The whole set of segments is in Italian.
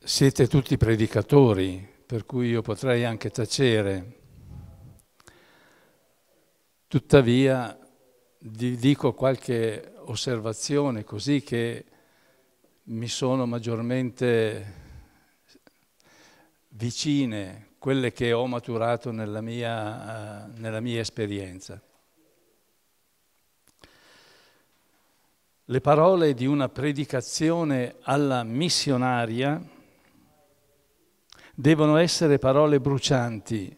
Siete tutti predicatori, per cui io potrei anche tacere. Tuttavia dico qualche osservazione così che mi sono maggiormente vicine, quelle che ho maturato nella mia esperienza. Le parole di una predicazione alla missionaria devono essere parole brucianti,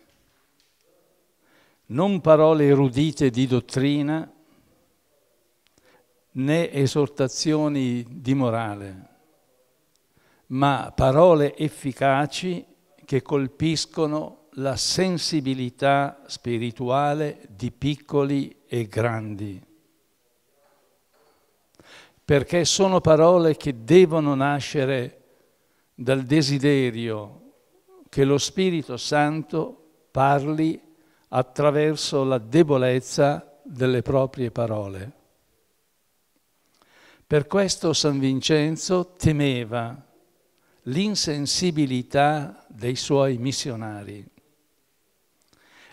non parole erudite di dottrina, né esortazioni di morale, ma parole efficaci che colpiscono la sensibilità spirituale di piccoli e grandi. Perché sono parole che devono nascere dal desiderio che lo Spirito Santo parli attraverso la debolezza delle proprie parole. Per questo San Vincenzo temeva l'insensibilità dei suoi missionari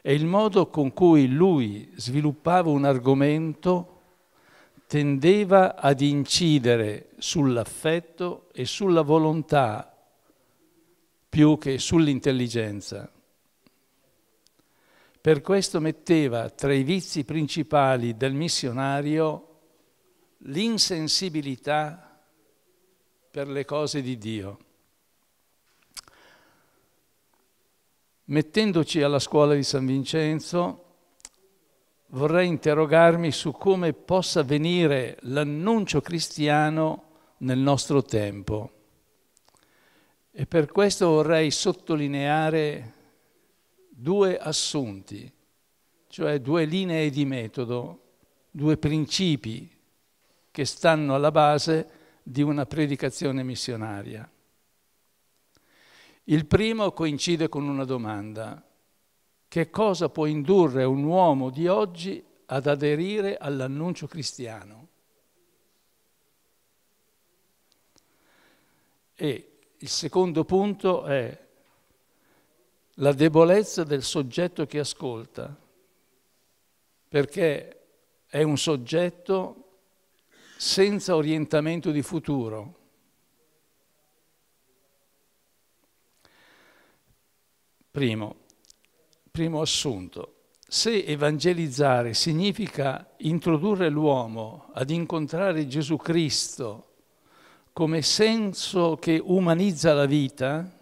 e il modo con cui lui sviluppava un argomento tendeva ad incidere sull'affetto e sulla volontà più che sull'intelligenza. Per questo metteva tra i vizi principali del missionario l'insensibilità per le cose di Dio. Mettendoci alla scuola di San Vincenzo, vorrei interrogarmi su come possa avvenire l'annuncio cristiano nel nostro tempo. E per questo vorrei sottolineare due assunti, cioè due linee di metodo, due principi che stanno alla base di una predicazione missionaria. Il primo coincide con una domanda: che cosa può indurre un uomo di oggi ad aderire all'annuncio cristiano? E il secondo punto è la debolezza del soggetto che ascolta, perché è un soggetto senza orientamento di futuro. Primo assunto: se evangelizzare significa introdurre l'uomo ad incontrare Gesù Cristo come senso che umanizza la vita,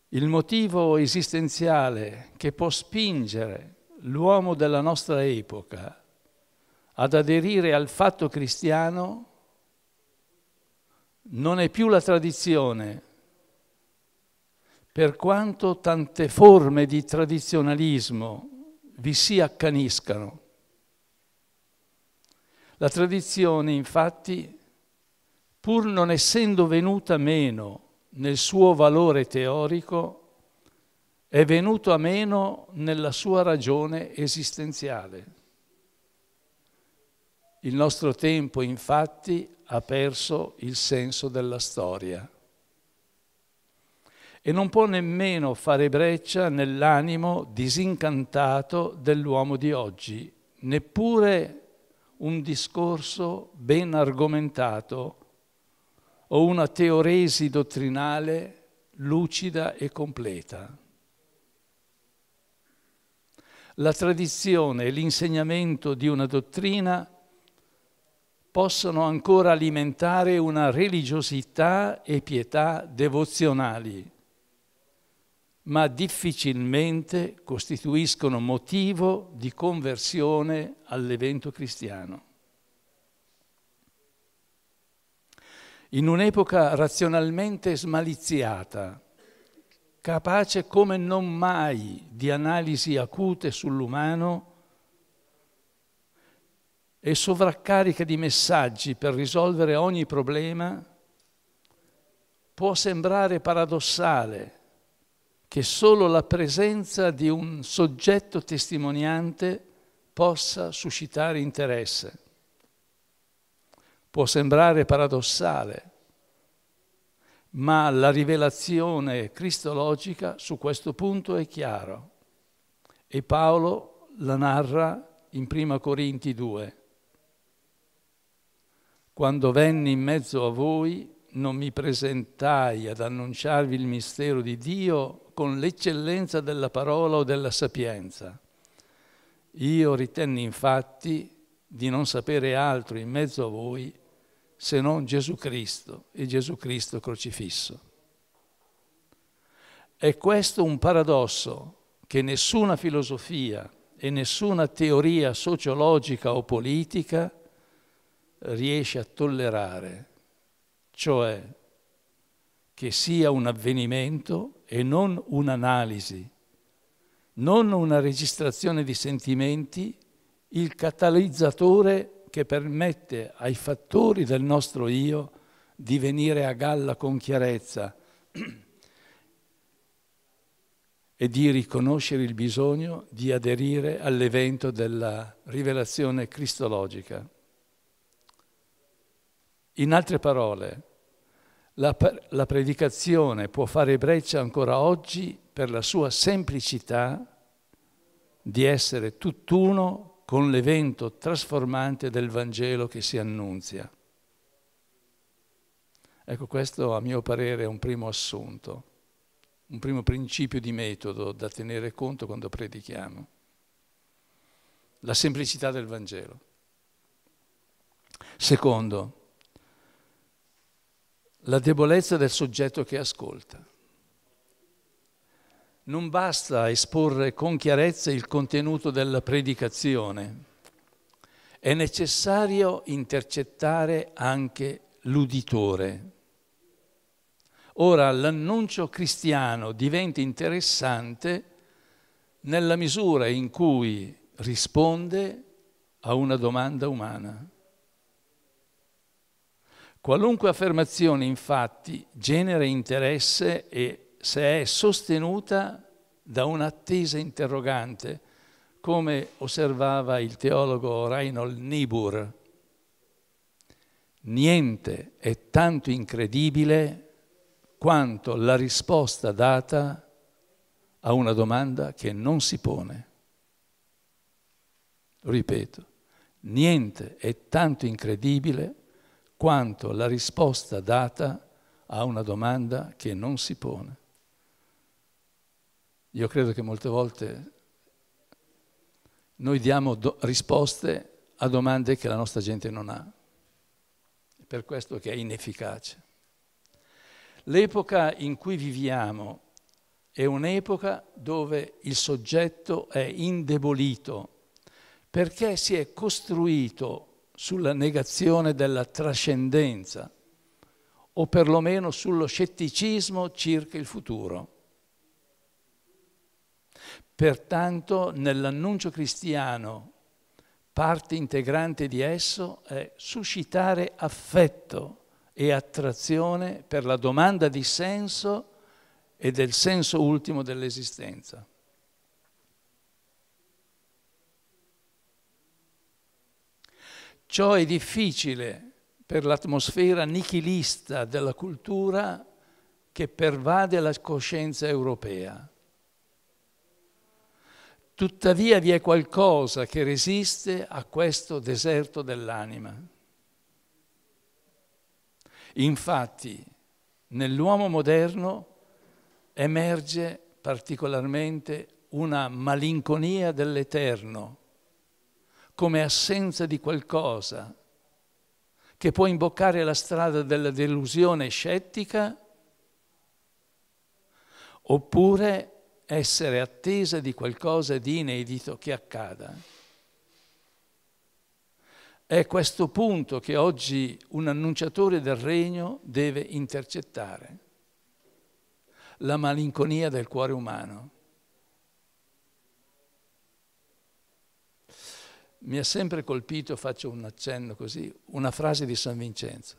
il motivo esistenziale che può spingere l'uomo della nostra epoca ad aderire al fatto cristiano non è più la tradizione, per quanto tante forme di tradizionalismo vi si accaniscano. La tradizione, infatti, pur non essendo venuta meno nel suo valore teorico, è venuto a meno nella sua ragione esistenziale. Il nostro tempo, infatti, ha perso il senso della storia e non può nemmeno fare breccia nell'animo disincantato dell'uomo di oggi, neppure un discorso ben argomentato o una teoresi dottrinale lucida e completa. La tradizione e l'insegnamento di una dottrina possono ancora alimentare una religiosità e pietà devozionali, ma difficilmente costituiscono motivo di conversione all'evento cristiano. In un'epoca razionalmente smaliziata, capace come non mai di analisi acute sull'umano e sovraccarica di messaggi per risolvere ogni problema, Può sembrare paradossale che solo la presenza di un soggetto testimoniante possa suscitare interesse. Può sembrare paradossale, ma la rivelazione cristologica su questo punto è chiara. E Paolo la narra in 1 Corinti 2. Quando venni in mezzo a voi, non mi presentai ad annunciarvi il mistero di Dio con l'eccellenza della parola o della sapienza. Io ritenni infatti di non sapere altro in mezzo a voi se non Gesù Cristo e Gesù Cristo crocifisso. È questo un paradosso che nessuna filosofia e nessuna teoria sociologica o politica riesce a tollerare, cioè che sia un avvenimento e non un'analisi, non una registrazione di sentimenti, il catalizzatore che permette ai fattori del nostro io di venire a galla con chiarezza e di riconoscere il bisogno di aderire all'evento della rivelazione cristologica. In altre parole, la predicazione può fare breccia ancora oggi per la sua semplicità di essere tutt'uno con l'evento trasformante del Vangelo che si annunzia. Ecco, questo a mio parere è un primo assunto, un primo principio di metodo da tenere conto quando predichiamo. La semplicità del Vangelo. Secondo, la debolezza del soggetto che ascolta. Non basta esporre con chiarezza il contenuto della predicazione, è necessario intercettare anche l'uditore. Ora, l'annuncio cristiano diventa interessante nella misura in cui risponde a una domanda umana. Qualunque affermazione, infatti, genera interesse e se è sostenuta da un'attesa interrogante, come osservava il teologo Reinhold Niebuhr. Niente è tanto incredibile quanto la risposta data a una domanda che non si pone. Lo ripeto, niente è tanto incredibile quanto la risposta data a una domanda che non si pone. Io credo che molte volte noi diamo risposte a domande che la nostra gente non ha. È per questo che è inefficace. L'epoca in cui viviamo è un'epoca dove il soggetto è indebolito perché si è costruito sulla negazione della trascendenza o perlomeno sullo scetticismo circa il futuro. Pertanto, nell'annuncio cristiano, parte integrante di esso è suscitare affetto e attrazione per la domanda di senso e del senso ultimo dell'esistenza. Ciò è difficile per l'atmosfera nichilista della cultura che pervade la coscienza europea. Tuttavia vi è qualcosa che resiste a questo deserto dell'anima. Infatti, nell'uomo moderno emerge particolarmente una malinconia dell'eterno, come assenza di qualcosa, che può imboccare la strada della delusione scettica, oppure essere attesa di qualcosa di inedito che accada. È questo punto che oggi un annunciatore del regno deve intercettare, la malinconia del cuore umano. Mi ha sempre colpito, faccio un accenno così, una frase di San Vincenzo,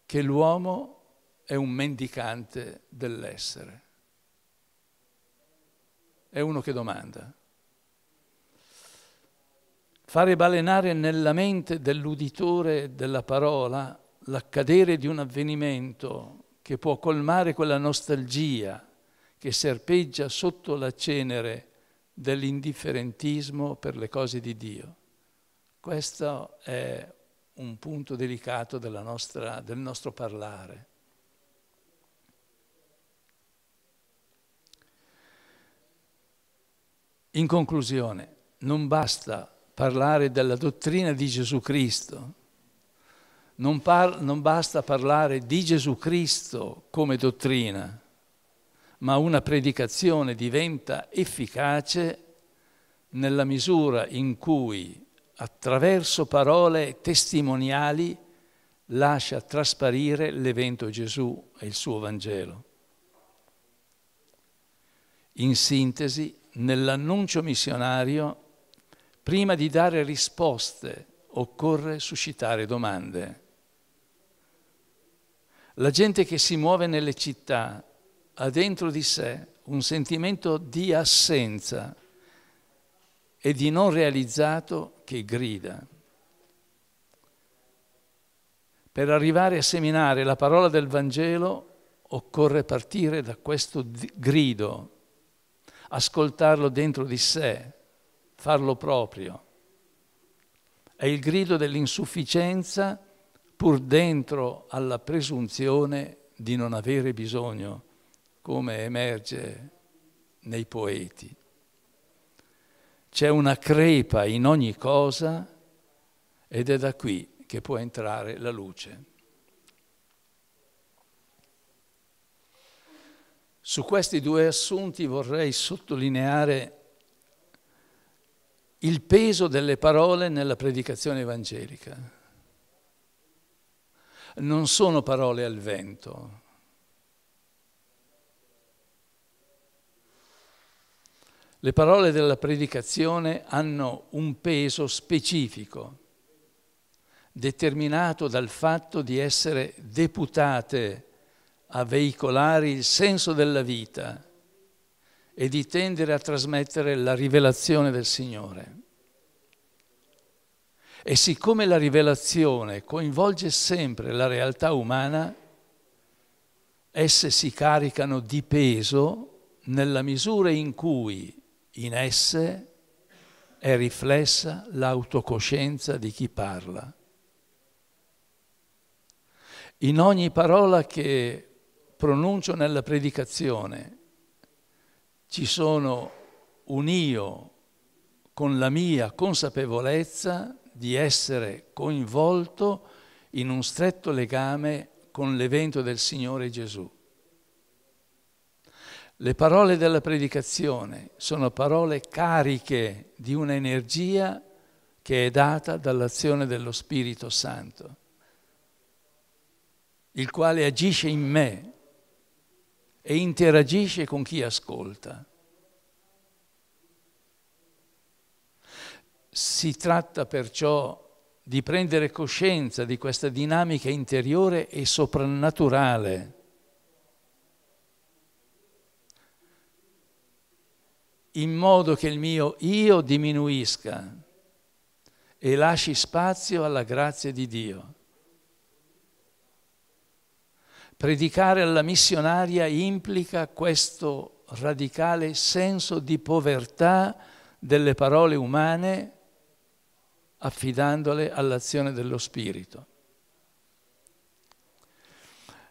che l'uomo è un mendicante dell'essere. È uno che domanda. Fare balenare nella mente dell'uditore della parola l'accadere di un avvenimento che può colmare quella nostalgia che serpeggia sotto la cenere dell'indifferentismo per le cose di Dio. Questo è un punto delicato del nostro parlare. In conclusione, non basta parlare della dottrina di Gesù Cristo, non basta parlare di Gesù Cristo come dottrina, ma una predicazione diventa efficace nella misura in cui, attraverso parole testimoniali, lascia trasparire l'evento Gesù e il suo Vangelo. In sintesi, nell'annuncio missionario, prima di dare risposte, occorre suscitare domande. La gente che si muove nelle città ha dentro di sé un sentimento di assenza e di non realizzato che grida. Per arrivare a seminare la parola del Vangelo occorre partire da questo grido, ascoltarlo dentro di sé, farlo proprio. È il grido dell'insufficienza pur dentro alla presunzione di non avere bisogno, come emerge nei poeti. C'è una crepa in ogni cosa ed è da qui che può entrare la luce. Su questi due assunti vorrei sottolineare il peso delle parole nella predicazione evangelica. Non sono parole al vento. Le parole della predicazione hanno un peso specifico, determinato dal fatto di essere deputate a veicolare il senso della vita e di tendere a trasmettere la rivelazione del Signore. E siccome la rivelazione coinvolge sempre la realtà umana, esse si caricano di peso nella misura in cui in esse è riflessa l'autocoscienza di chi parla. In ogni parola che pronuncio nella predicazione ci sono un io con la mia consapevolezza di essere coinvolto in un stretto legame con l'evento del Signore Gesù. Le parole della predicazione sono parole cariche di un'energia che è data dall'azione dello Spirito Santo, il quale agisce in me e interagisce con chi ascolta. Si tratta perciò di prendere coscienza di questa dinamica interiore e soprannaturale, in modo che il mio io diminuisca e lasci spazio alla grazia di Dio. Predicare alla missionaria implica questo radicale senso di povertà delle parole umane, affidandole all'azione dello Spirito.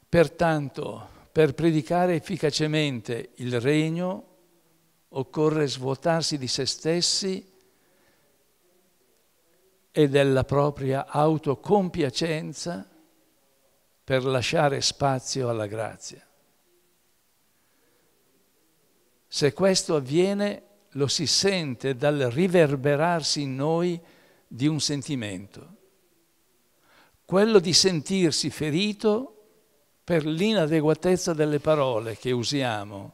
Pertanto, per predicare efficacemente il regno, occorre svuotarsi di se stessi e della propria autocompiacenza per lasciare spazio alla grazia. Se questo avviene, lo si sente dal riverberarsi in noi di un sentimento, quello di sentirsi ferito per l'inadeguatezza delle parole che usiamo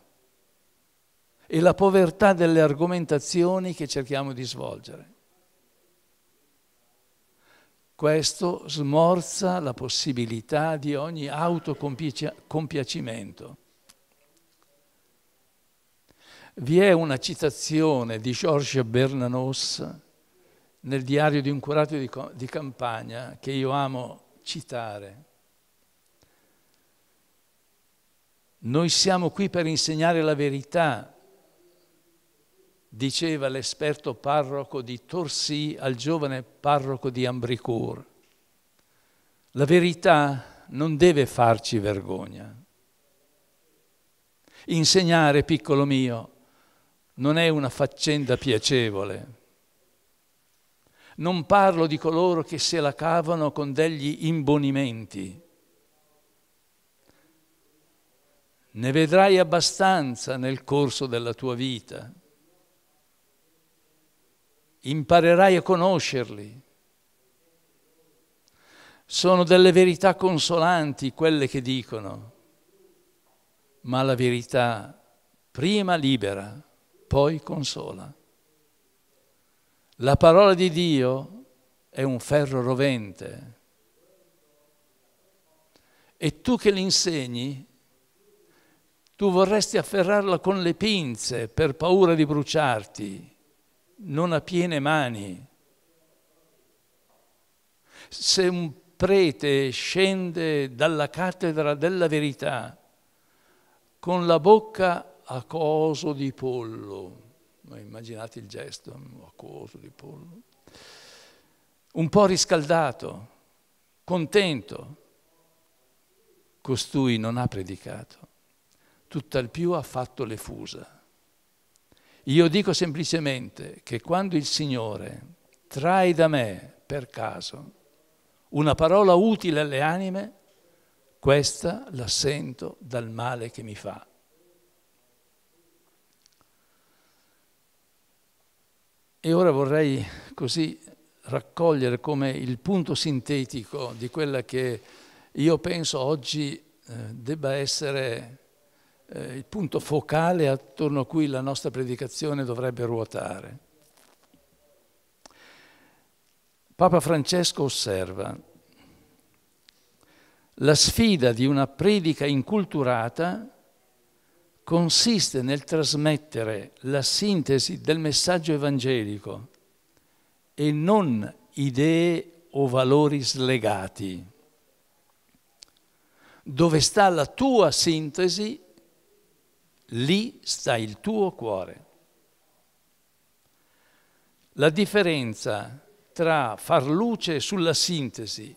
e la povertà delle argomentazioni che cerchiamo di svolgere. Questo smorza la possibilità di ogni autocompiacimento. Vi è una citazione di Georges Bernanos nel diario di un curato di campagna che io amo citare. Noi siamo qui per insegnare la verità, diceva l'esperto parroco di Torcy al giovane parroco di Ambricourt. La verità non deve farci vergogna. Insegnare, piccolo mio, non è una faccenda piacevole. Non parlo di coloro che se la cavano con degli imbonimenti. Ne vedrai abbastanza nel corso della tua vita. Imparerai a conoscerli. Sono delle verità consolanti quelle che dicono, ma la verità prima libera, poi consola. La parola di Dio è un ferro rovente e tu che l'insegni, tu vorresti afferrarla con le pinze per paura di bruciarti, non a piene mani. Se un prete scende dalla cattedra della verità con la bocca aquoso di pollo, immaginate il gesto, aquoso di pollo, un po' riscaldato, contento, costui non ha predicato, tutt'al più ha fatto le fusa. Io dico semplicemente che quando il Signore trae da me per caso una parola utile alle anime, questa la sento dal male che mi fa. E ora vorrei così raccogliere come il punto sintetico di quella che io penso oggi debba essere il punto focale attorno a cui la nostra predicazione dovrebbe ruotare. Papa Francesco osserva: la sfida di una predica inculturata consiste nel trasmettere la sintesi del messaggio evangelico e non idee o valori slegati. Dove sta la tua sintesi, lì sta il tuo cuore. La differenza tra far luce sulla sintesi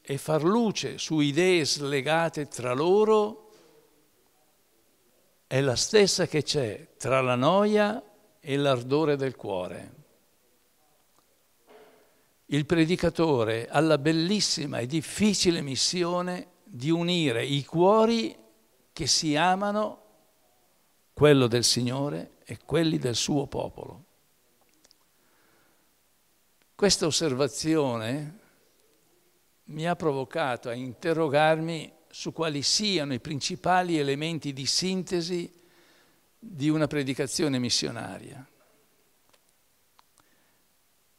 e far luce su idee slegate tra loro è la stessa che c'è tra la noia e l'ardore del cuore. Il predicatore ha la bellissima e difficile missione di unire i cuori che si amano, quello del Signore e quelli del suo popolo. Questa osservazione mi ha provocato a interrogarmi su quali siano i principali elementi di sintesi di una predicazione missionaria.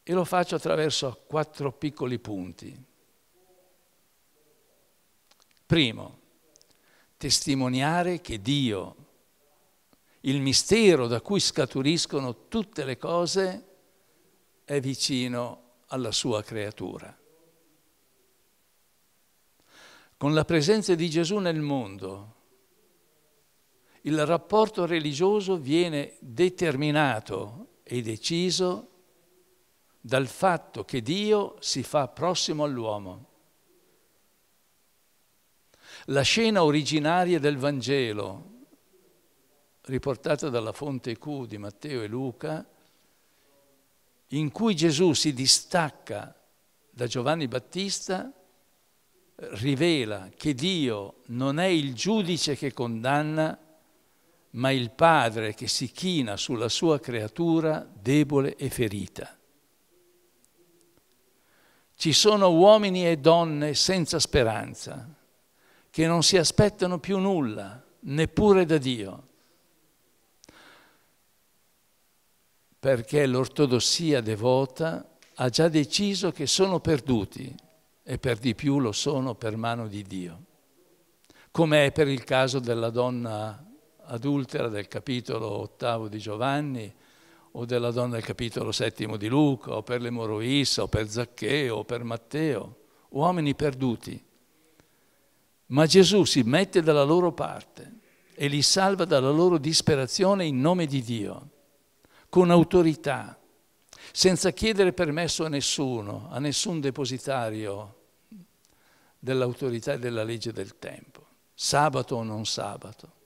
E lo faccio attraverso 4 piccoli punti. Primo, testimoniare che Dio, il mistero da cui scaturiscono tutte le cose, è vicino alla sua creatura. Con la presenza di Gesù nel mondo, il rapporto religioso viene determinato e deciso dal fatto che Dio si fa prossimo all'uomo. La scena originaria del Vangelo, riportata dalla fonte Q di Matteo e Luca, in cui Gesù si distacca da Giovanni Battista, rivela che Dio non è il giudice che condanna, ma il Padre che si china sulla sua creatura debole e ferita. Ci sono uomini e donne senza speranza, che non si aspettano più nulla, neppure da Dio, perché l'ortodossia devota ha già deciso che sono perduti e per di più lo sono per mano di Dio, come è per il caso della donna adultera del capitolo 8 di Giovanni, o della donna del capitolo 7 di Luca, o per l'emoroissa, o per Zaccheo, o per Matteo, uomini perduti. Ma Gesù si mette dalla loro parte e li salva dalla loro disperazione in nome di Dio, con autorità, senza chiedere permesso a nessun depositario dell'autorità e della legge del tempo, sabato o non sabato.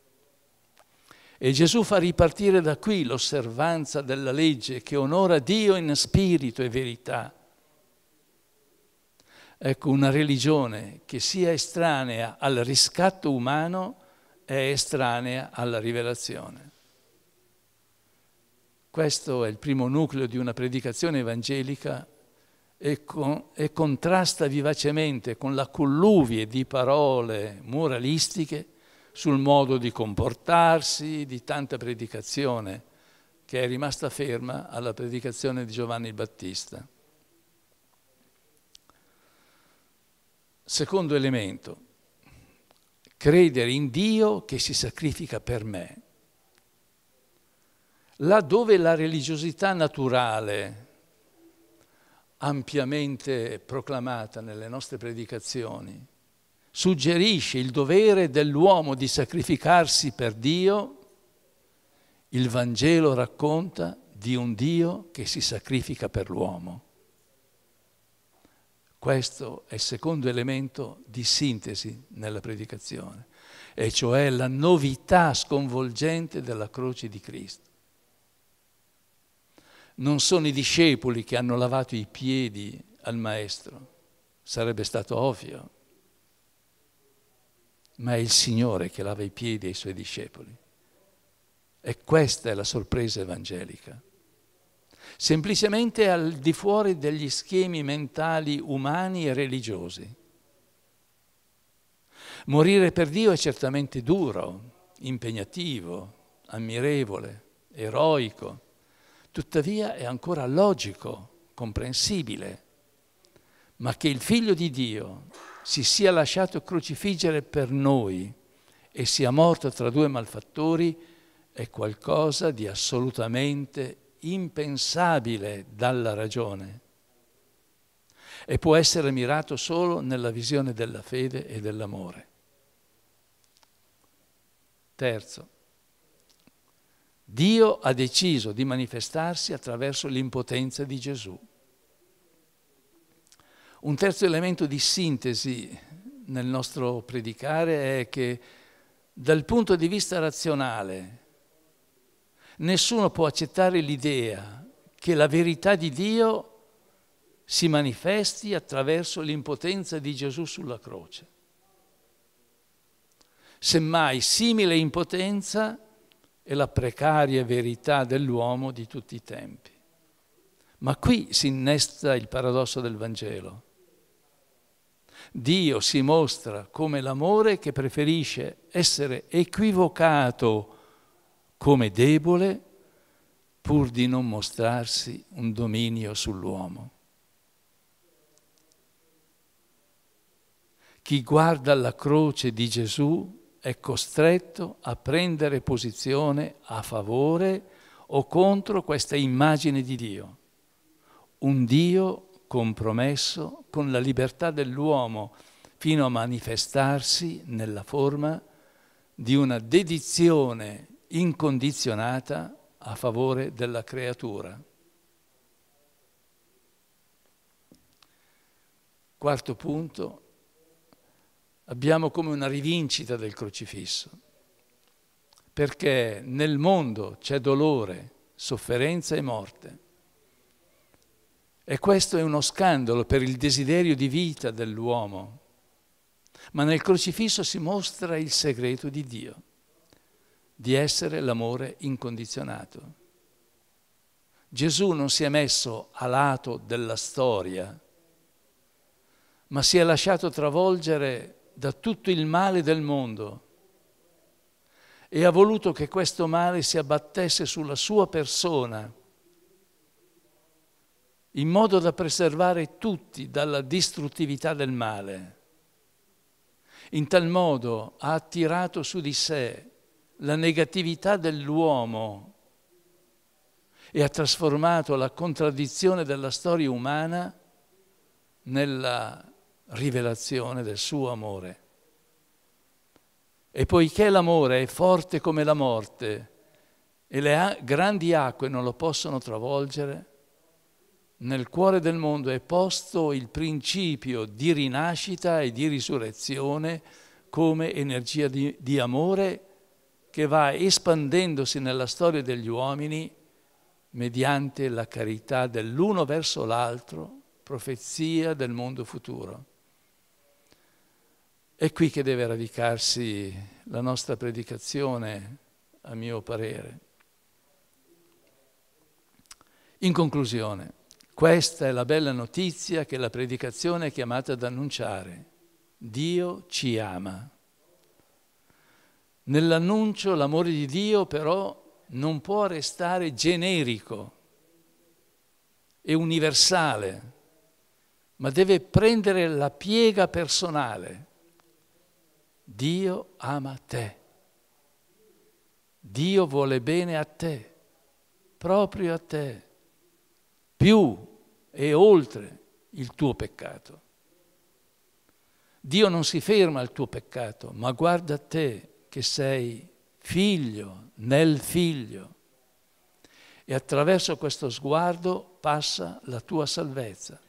E Gesù fa ripartire da qui l'osservanza della legge che onora Dio in spirito e verità. Ecco, una religione che sia estranea al riscatto umano è estranea alla rivelazione. Questo è il primo nucleo di una predicazione evangelica e contrasta vivacemente con la colluvie di parole moralistiche sul modo di comportarsi, di tanta predicazione che è rimasta ferma alla predicazione di Giovanni il Battista. Secondo elemento, credere in Dio che si sacrifica per me. Là dove la religiosità naturale, ampiamente proclamata nelle nostre predicazioni, suggerisce il dovere dell'uomo di sacrificarsi per Dio, il Vangelo racconta di un Dio che si sacrifica per l'uomo. Questo è il secondo elemento di sintesi nella predicazione, e cioè la novità sconvolgente della croce di Cristo. Non sono i discepoli che hanno lavato i piedi al Maestro, sarebbe stato ovvio, ma è il Signore che lava i piedi ai Suoi discepoli. E questa è la sorpresa evangelica. Semplicemente al di fuori degli schemi mentali umani e religiosi. Morire per Dio è certamente duro, impegnativo, ammirevole, eroico, tuttavia è ancora logico, comprensibile, ma che il Figlio di Dio si sia lasciato crocifiggere per noi e sia morto tra due malfattori è qualcosa di assolutamente impensabile dalla ragione e può essere mirato solo nella visione della fede e dell'amore. Terzo, Dio ha deciso di manifestarsi attraverso l'impotenza di Gesù. Un terzo elemento di sintesi nel nostro predicare è che dal punto di vista razionale nessuno può accettare l'idea che la verità di Dio si manifesti attraverso l'impotenza di Gesù sulla croce. Semmai simile impotenza è la precaria verità dell'uomo di tutti i tempi. Ma qui si innesta il paradosso del Vangelo. Dio si mostra come l'amore che preferisce essere equivocato come debole pur di non mostrarsi un dominio sull'uomo. Chi guarda la croce di Gesù è costretto a prendere posizione a favore o contro questa immagine di Dio. Un Dio compromesso con la libertà dell'uomo fino a manifestarsi nella forma di una dedizione incondizionata a favore della creatura. Quarto punto, abbiamo come una rivincita del crocifisso, perché nel mondo c'è dolore, sofferenza e morte. E questo è uno scandalo per il desiderio di vita dell'uomo. Ma nel crocifisso si mostra il segreto di Dio, di essere l'amore incondizionato. Gesù non si è messo a lato della storia, ma si è lasciato travolgere da tutto il male del mondo e ha voluto che questo male si abbattesse sulla sua persona in modo da preservare tutti dalla distruttività del male. In tal modo ha attirato su di sé la negatività dell'uomo e ha trasformato la contraddizione della storia umana nella rivelazione del suo amore. E poiché l'amore è forte come la morte e le grandi acque non lo possono travolgere, nel cuore del mondo è posto il principio di rinascita e di risurrezione come energia di amore che va espandendosi nella storia degli uomini mediante la carità dell'uno verso l'altro, profezia del mondo futuro. È qui che deve radicarsi la nostra predicazione, a mio parere. In conclusione, questa è la bella notizia che la predicazione è chiamata ad annunciare. Dio ci ama. Nell'annuncio l'amore di Dio però non può restare generico e universale, ma deve prendere la piega personale. Dio ama te. Dio vuole bene a te, proprio a te, più e oltre il tuo peccato. Dio non si ferma al tuo peccato, ma guarda a te che sei figlio nel figlio. E attraverso questo sguardo passa la tua salvezza,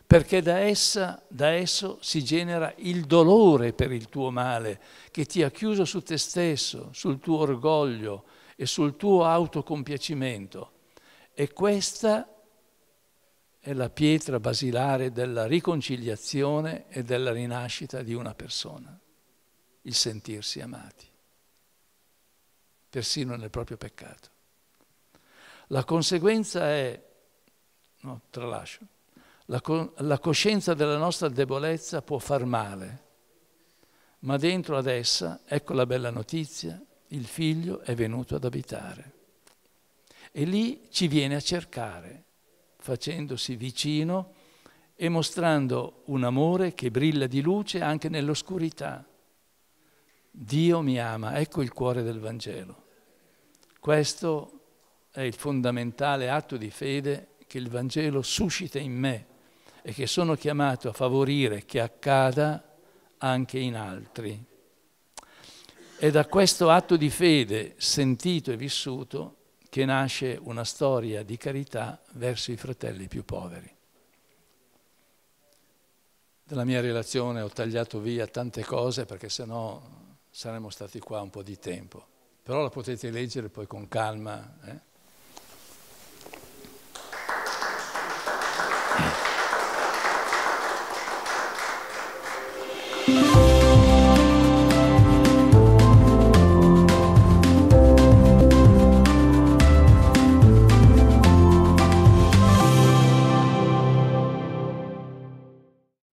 perché da esso si genera il dolore per il tuo male, che ti ha chiuso su te stesso, sul tuo orgoglio e sul tuo autocompiacimento. E questa è la pietra basilare della riconciliazione e della rinascita di una persona, il sentirsi amati, persino nel proprio peccato. La conseguenza è, no, tralascio, la coscienza della nostra debolezza può far male, ma dentro ad essa, ecco la bella notizia, il Figlio è venuto ad abitare. E lì ci viene a cercare, facendosi vicino e mostrando un amore che brilla di luce anche nell'oscurità. Dio mi ama, ecco il cuore del Vangelo. Questo è il fondamentale atto di fede che il Vangelo suscita in me e che sono chiamato a favorire che accada anche in altri. È da questo atto di fede sentito e vissuto che nasce una storia di carità verso i fratelli più poveri. Della mia relazione ho tagliato via tante cose perché sennò saremmo stati qua un po' di tempo. Però la potete leggere poi con calma.